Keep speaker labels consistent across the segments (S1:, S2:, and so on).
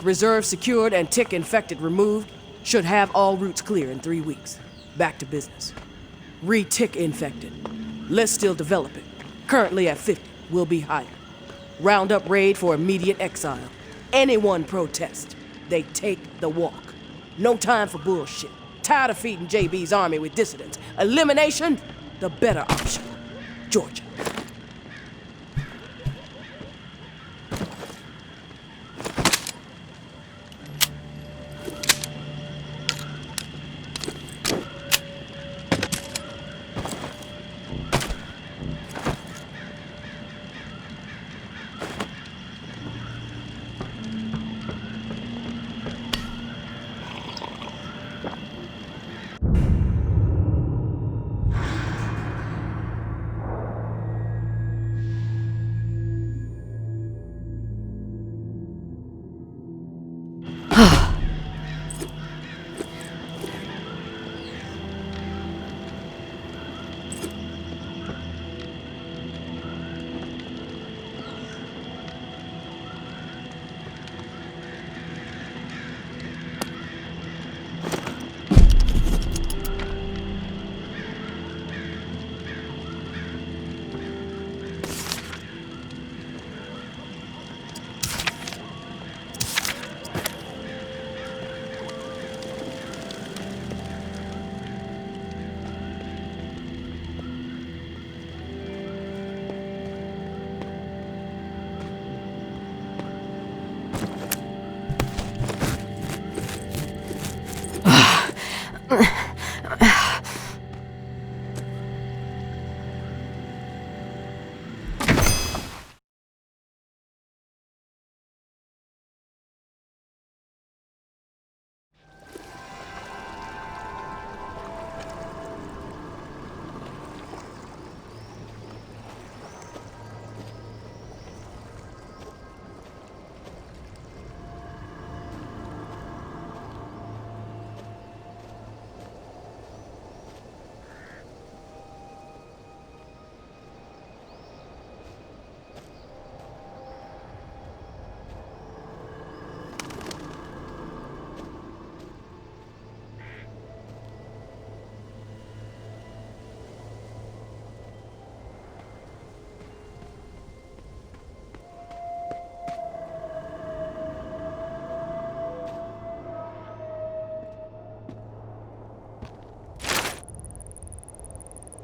S1: Reserve secured and tick infected removed. Should have all routes clear in 3 weeks. Back to business. Re-tick infected. Let's still develop it. Currently at 50. Will be higher. Round up raid for immediate exile. Anyone protest, they take the walk. No time for bullshit. Tired of feeding JB's army with dissidents. Elimination, the better option. Georgia.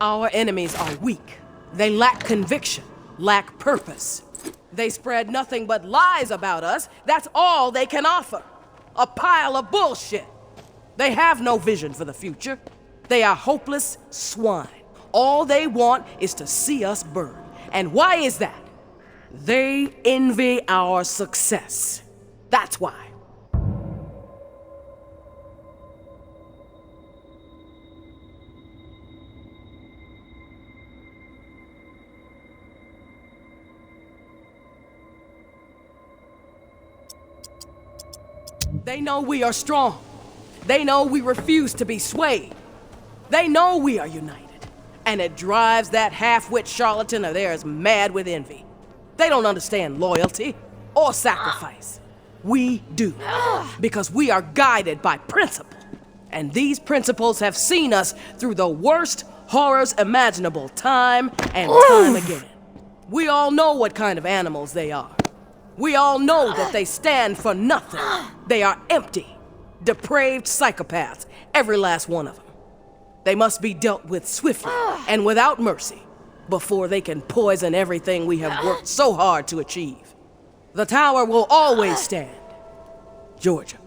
S1: Our enemies are weak. They lack conviction, lack purpose. They spread nothing but lies about us. That's all they can offer. A pile of bullshit. They have no vision for the future. They are hopeless swine. All they want is to see us burn. And why is that? They envy our success. That's why. They know we are strong. They know we refuse to be swayed. They know we are united. And it drives that half-wit charlatan of theirs mad with envy. They don't understand loyalty or sacrifice. We do. Because we are guided by principle. And these principles have seen us through the worst horrors imaginable time and time again. We all know what kind of animals they are. We all know that they stand for nothing. They are empty, depraved psychopaths, every last one of them. They must be dealt with swiftly and without mercy before they can poison everything we have worked so hard to achieve. The tower will always stand. Georgia.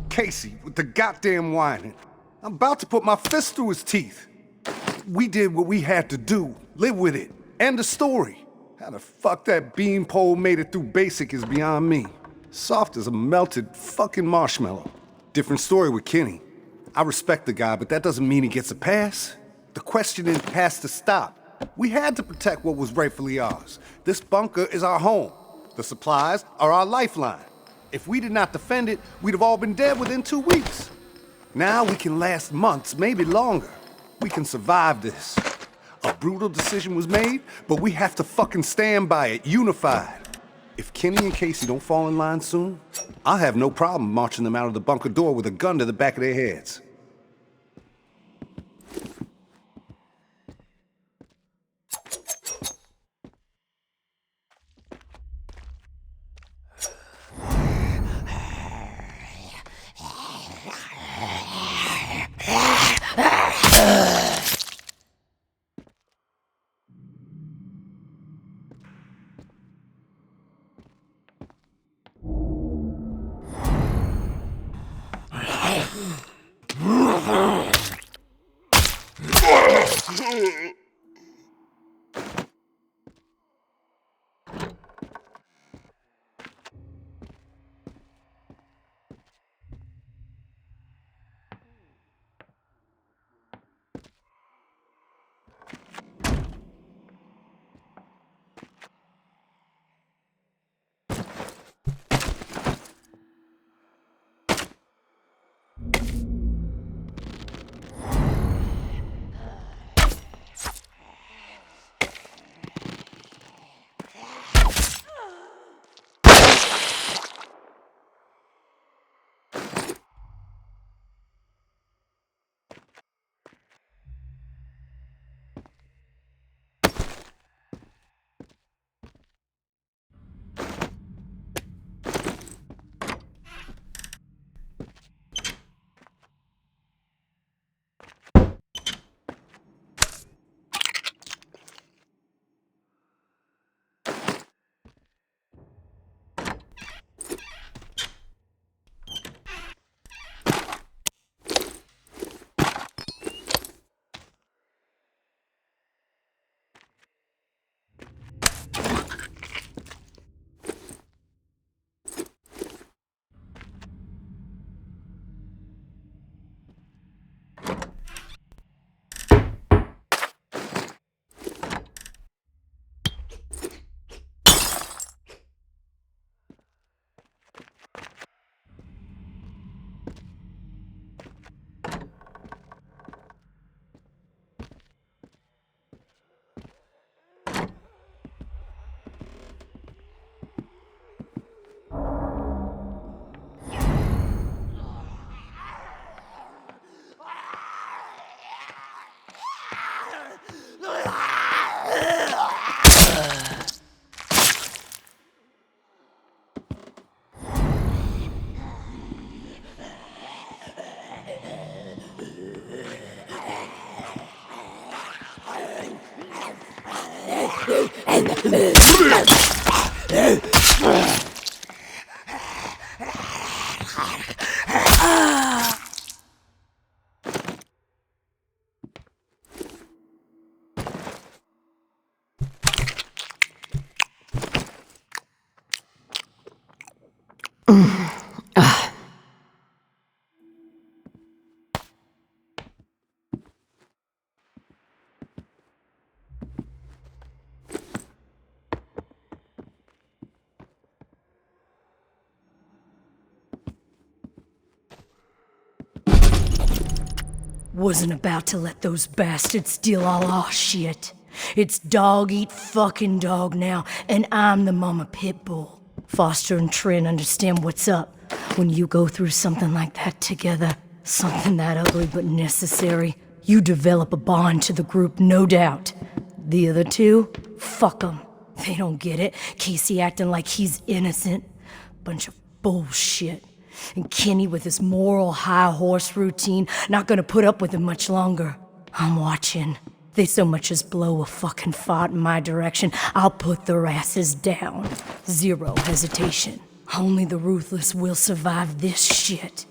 S2: Casey with the goddamn whining. I'm about to put my fist through his teeth. We did what we had to do. Live with it. End the story. How the fuck that beanpole made it through basic is beyond me. Soft as a melted fucking marshmallow. Different story with Kenny. I respect the guy, but that doesn't mean he gets a pass. The questioning has to stop. We had to protect what was rightfully ours. This bunker is our home. The supplies are our lifeline. If we did not defend it, we'd have all been dead within 2 weeks. Now we can last months, maybe longer. We can survive this. A brutal decision was made, but we have to fucking stand by it, unified. If Kenny and Casey don't fall in line soon, I'll have no problem marching them out of the bunker door with a gun to the back of their heads.
S3: Wasn't about to let those bastards steal all our shit. It's dog eat fucking dog now, and I'm the mama pit bull. Foster and Trin understand what's up when you go through something like that together. Something that ugly but necessary. You develop a bond to the group, no doubt. The other two? Fuck them. They don't get it. Casey acting like he's innocent. Bunch of bullshit. And Kenny with his moral high horse routine, not gonna put up with it much longer. I'm watching. They so much as blow a fucking fart in my direction, I'll put their asses down. Zero hesitation. Only the ruthless will survive this shit.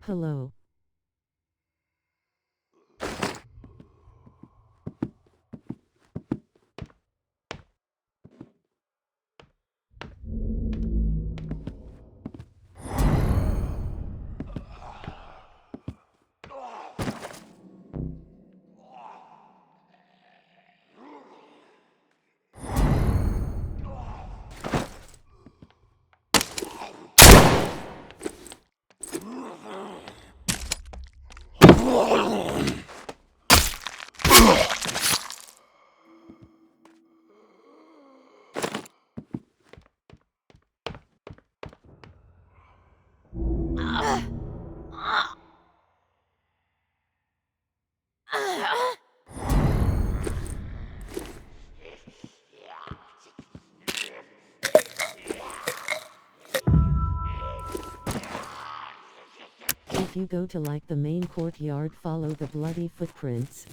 S4: Hello. If you go to like the main courtyard, follow the bloody footprints.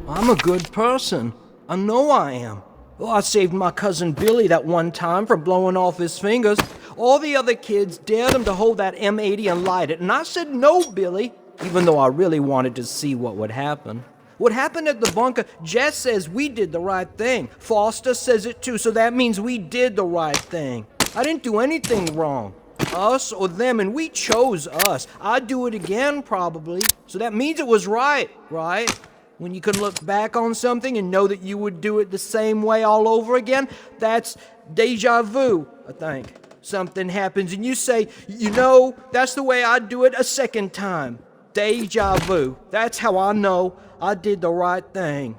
S5: I'm a good person. I know I am. Well, I saved my cousin Billy that one time from blowing off his fingers. All the other kids dared him to hold that M80 and light it, and I said no, Billy, even though I really wanted to see what would happen. What happened at the bunker, Jess says we did the right thing. Foster says it too, so that means we did the right thing. I didn't do anything wrong. Us or them, and we chose us. I'd do it again, probably. So that means it was right, right? When you can look back on something and know that you would do it the same way all over again, that's deja vu, I think. Something happens and you say, you know, that's the way I'd do it a second time. Deja vu. That's how I know I did the right thing.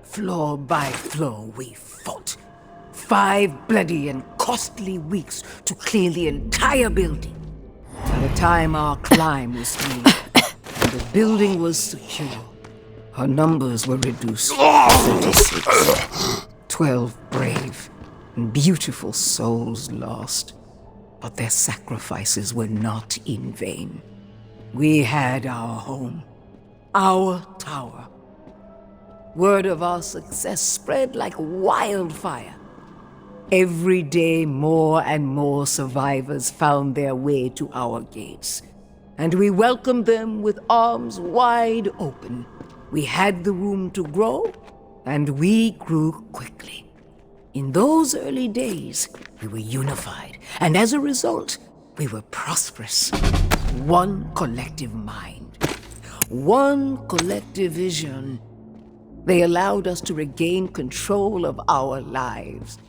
S6: Floor by floor we fought. 5 bloody and costly weeks to clear the entire building. the time our climb was made, and the building was secure, our numbers were reduced to 36. 12 brave and beautiful souls lost, but their sacrifices were not in vain. We had our home, our tower. Word of our success spread like wildfire. Every day, more and more survivors found their way to our gates, and we welcomed them with arms wide open. We had the room to grow, and we grew quickly. In those early days, we were unified, and as a result, we were prosperous. One collective mind, one collective vision. They allowed us to regain control of our lives.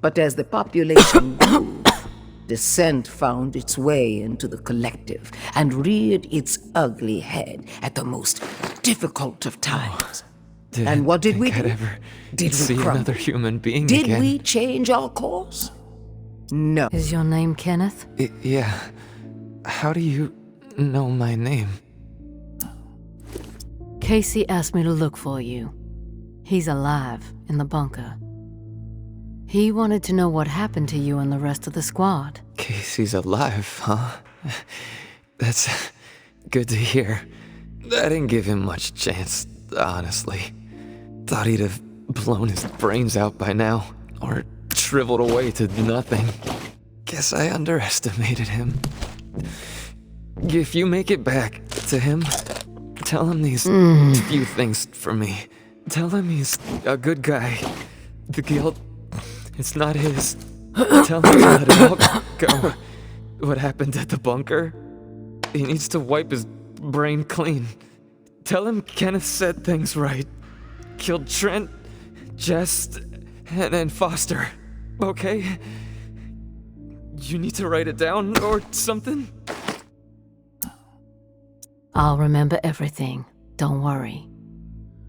S6: But as the population grew, dissent found its way into the collective and reared its ugly head at the most difficult of times. And what did we do?
S7: I'd ever
S6: Did
S7: see
S6: we crumble?
S7: another human being
S6: Did
S7: again.
S6: we change our course? No.
S3: Is your name Kenneth?
S7: Yeah. How do you know my name?
S3: Casey asked me to look for you. He's alive in the bunker. He wanted to know what happened to you and the rest of the squad.
S7: Casey's alive, huh? That's good to hear. I didn't give him much chance, honestly. Thought he'd have blown his brains out by now, or shriveled away to nothing. Guess I underestimated him. If you make it back to him, tell him these few things for me. Tell him he's a good guy. The guilt, it's not his. Tell him to let it all go. What happened at the bunker? He needs to wipe his brain clean. Tell him Kenneth said things right. Killed Trent, Jess, and Foster. Okay? You need to write it down or something?
S3: I'll remember everything, don't worry.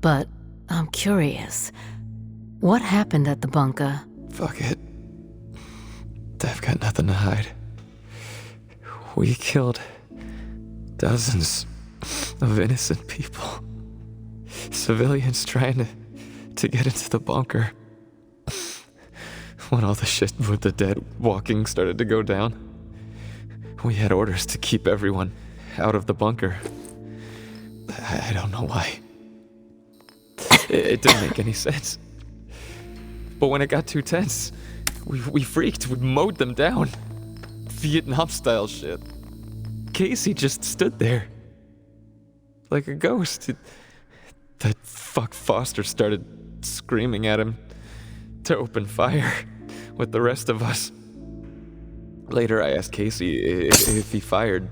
S3: But I'm curious. What happened at the bunker?
S7: Fuck it. I've got nothing to hide. We killed dozens of innocent people. Civilians trying to get into the bunker. When all the shit with the dead walking started to go down, we had orders to keep everyone out of the bunker. I don't know why. It didn't make any sense. But when it got too tense, we freaked. We mowed them down. Vietnam-style shit. Casey just stood there. Like a ghost. That fuck Foster started screaming at him to open fire with the rest of us. Later I asked Casey if he fired.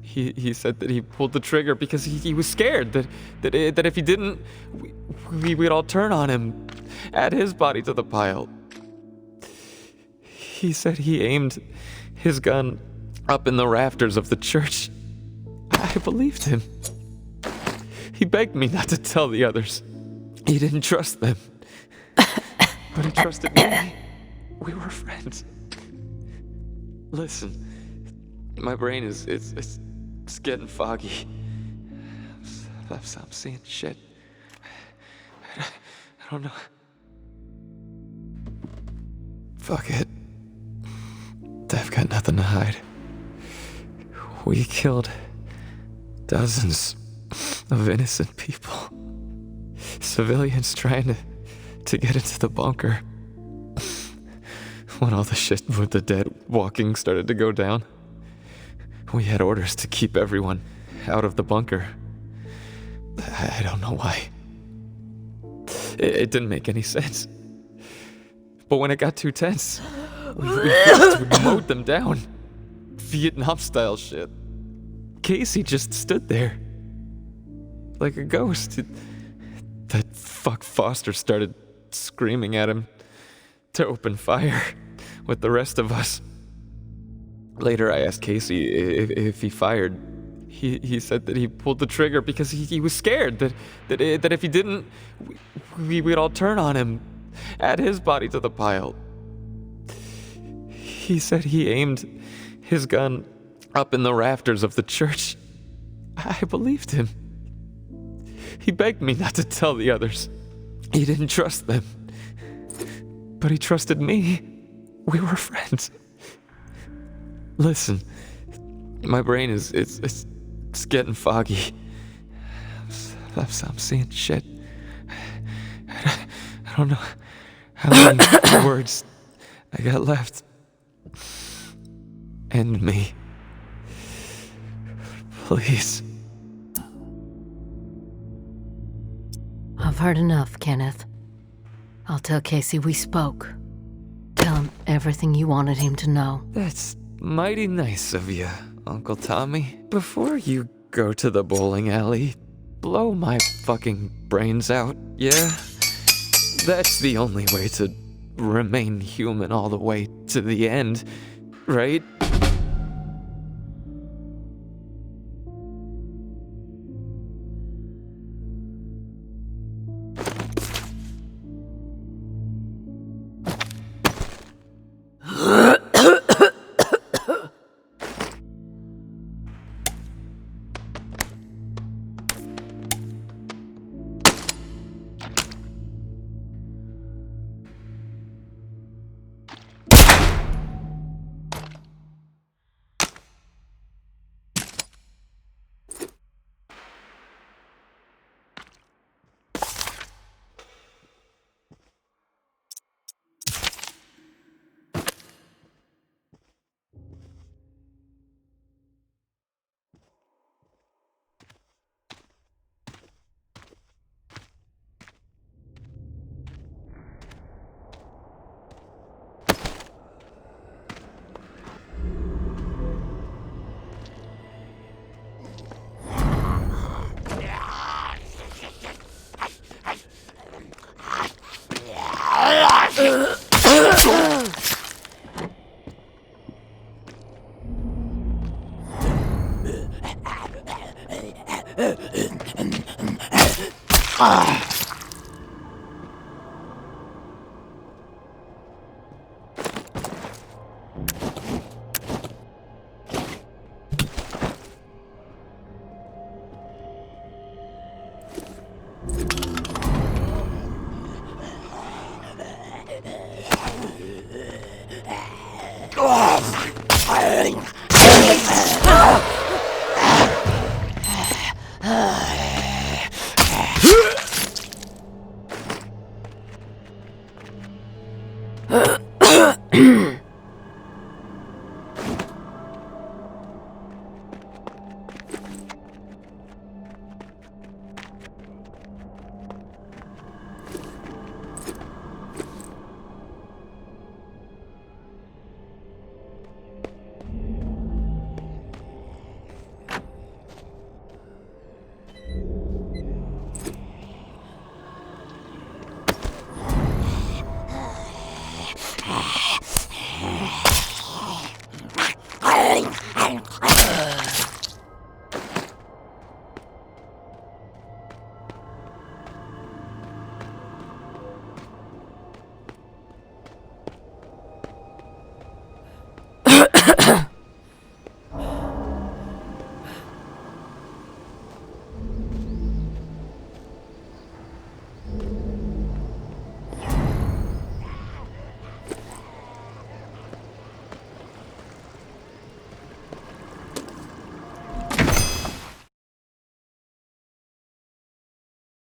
S7: He said that he pulled the trigger because he was scared that if he didn't, we'd all turn on him, add his body to the pile. He said he aimed his gun up in the rafters of the church. I believed him. He begged me not to tell the others. He didn't trust them. But he trusted me. We were friends. Listen, my brain is it's getting foggy. I'm seeing shit. I don't know. Fuck it. I've got nothing to hide. We killed dozens of innocent people. Civilians trying to get into the bunker. When all the shit with the dead walking started to go down, we had orders to keep everyone out of the bunker. I don't know why. It didn't make any sense. But when it got too tense, we mowed them down. Vietnam-style shit. Casey just stood there. Like a ghost. That fuck Foster started screaming at him to open fire with the rest of us. Later I asked Casey if he fired. He said that he pulled the trigger because he was scared that if he didn't, we'd all turn on him, add his body to the pile. He said he aimed his gun up in the rafters of the church. I believed him. He begged me not to tell the others. He didn't trust them. But he trusted me. We were friends. Listen, my brain is it's getting foggy. I'm seeing shit. I don't know how many words I got left. End me. Please.
S3: I've heard enough, Kenneth. I'll tell Casey we spoke. Tell him everything you wanted him to know.
S7: That's mighty nice of you, Uncle Tommy. Before you go to the bowling alley, blow my fucking brains out, yeah? That's the only way to remain human all the way to the end, right?